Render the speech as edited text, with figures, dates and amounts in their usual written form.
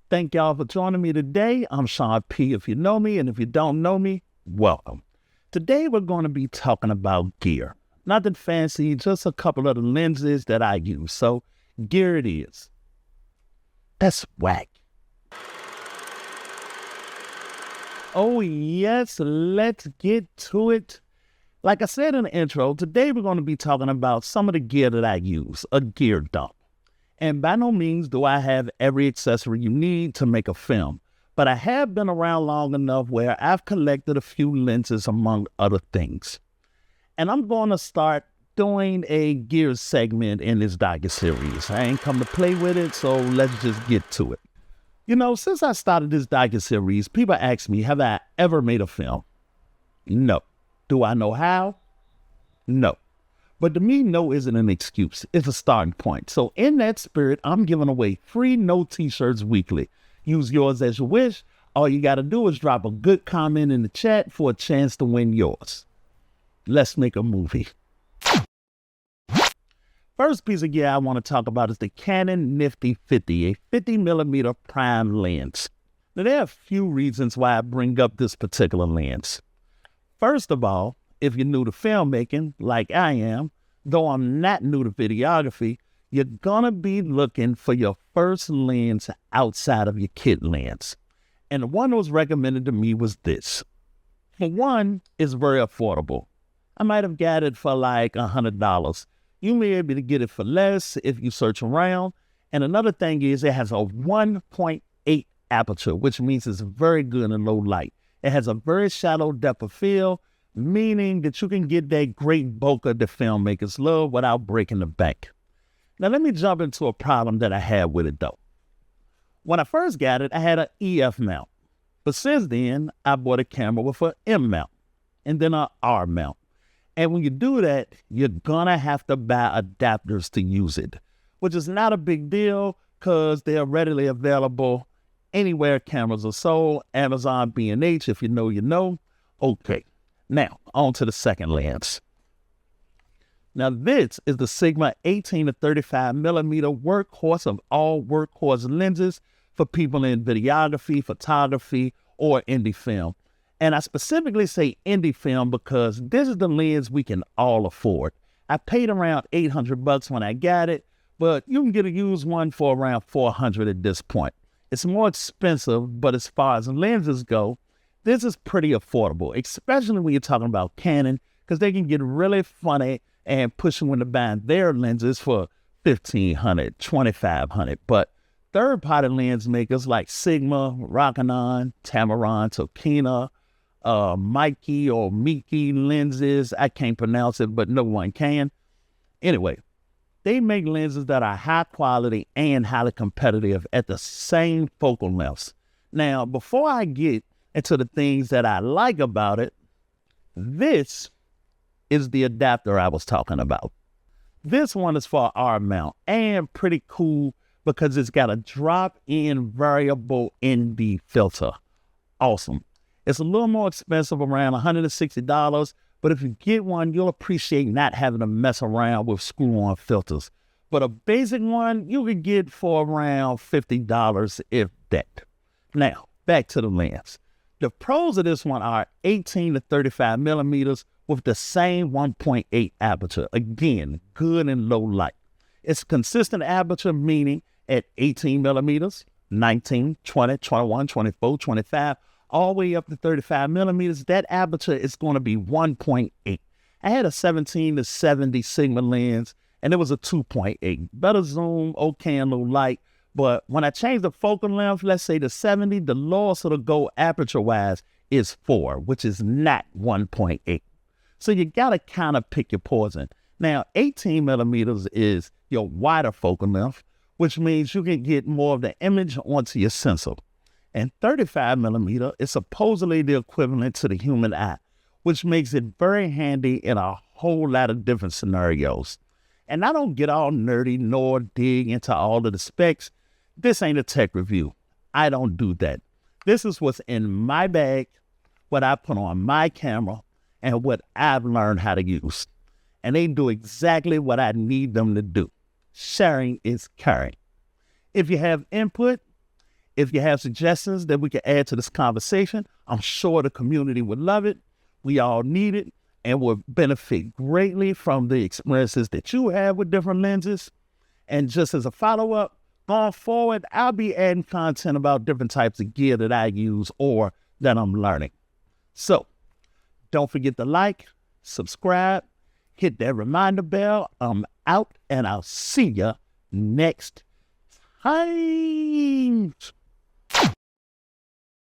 Thank y'all for joining me today. I'm Sean P. If you know me, and if you don't know me, welcome. Today we're going to be talking about gear. Nothing fancy, just a couple of the lenses that I use. So gear it is. That's whack. Oh yes, let's get to it. Like I said in the intro, today we're going to be talking about some of the gear that I use, a gear dump. And by no means do I have every accessory you need to make a film, but I have been around long enough where I've collected a few lenses among other things. And I'm going to start doing a gear segment in this docuseries. I ain't come to play with it, so let's just get to it. You know, since I started this docuseries, people ask me, have I ever made a film? No. Do I know how? No. But to me, no isn't an excuse. It's a starting point. So in that spirit, I'm giving away free no t-shirts weekly. Use yours as you wish. All you got to do is drop a good comment in the chat for a chance to win yours. Let's make a movie. First piece of gear I want to talk about is the CANON Nifty 50, a 50mm prime lens. Now, there are a few reasons why I bring up this particular lens. First of all, if you're new to filmmaking, like I am, though I'm not new to videography, you're gonna be looking for your first lens outside of your kit lens. And the one that was recommended to me was this. For one, it's very affordable. I might have got it for like $100. You may be able to get it for less if you search around. And another thing is it has a 1.8 aperture, which means it's very good in low light. It has a very shallow depth of field, meaning that you can get that great bokeh that filmmakers love without breaking the bank. Now, let me jump into a problem that I had with it, though. When I first got it, I had an EF mount. But since then, I bought a camera with an M mount and then an R mount. And when you do that, you're going to have to buy adapters to use it, which is not a big deal because they are readily available anywhere cameras are sold. Amazon, B&H, if you know, you know. Okay. Now, on to the second lens. Now, this is the Sigma 18-35mm workhorse of all workhorse lenses for people in videography, photography, or indie film. And I specifically say indie film because this is the lens we can all afford. I paid around $800 when I got it, but you can get a used one for around $400 at this point. It's more expensive, but as far as lenses go, this is pretty affordable, especially when you're talking about Canon, because they can get really funny and push you into buying their lenses for $1,500, $2,500. But third-party lens makers like Sigma, Canon, Tamron, Tokina, Meike or Meike lenses, I can't pronounce it, but no one can. Anyway, they make lenses that are high quality and highly competitive at the same focal lengths. Now, before I get into the things that I like about it, this is the adapter I was talking about. This one is for R mount and pretty cool because it's got a drop-in variable ND filter. Awesome. It's a little more expensive, around $160, but if you get one, you'll appreciate not having to mess around with screw-on filters. But a basic one, you could get for around $50, if that. Now, back to the lens. The pros of this one are 18-35mm with the same 1.8 aperture. Again, good in low light. It's consistent aperture, meaning at 18mm, 19, 20, 21, 24, 25, all the way up to 35mm, that aperture is going to be 1.8. I had a 17-70 Sigma lens, and it was a 2.8. Better zoom, okay in low light. But when I change the focal length, let's say to 70, the lowest it'll go aperture-wise is 4, which is not 1.8. So you got to kind of pick your poison. Now, 18mm is your wider focal length, which means you can get more of the image onto your sensor. And 35mm is supposedly the equivalent to the human eye, which makes it very handy in a whole lot of different scenarios. And I don't get all nerdy nor dig into all of the specs. This ain't a tech review. I don't do that. This is what's in my bag, what I put on my camera, and what I've learned how to use. And they do exactly what I need them to do. Sharing is caring. If you have input, If you have suggestions that we can add to this conversation, I'm sure the community would love it. We all need it and will benefit greatly from the experiences that you have with different lenses. And just as a follow-up, going forward, I'll be adding content about different types of gear that I use or that I'm learning. So don't forget to like, subscribe, hit that reminder bell. I'm out, and I'll see you next time.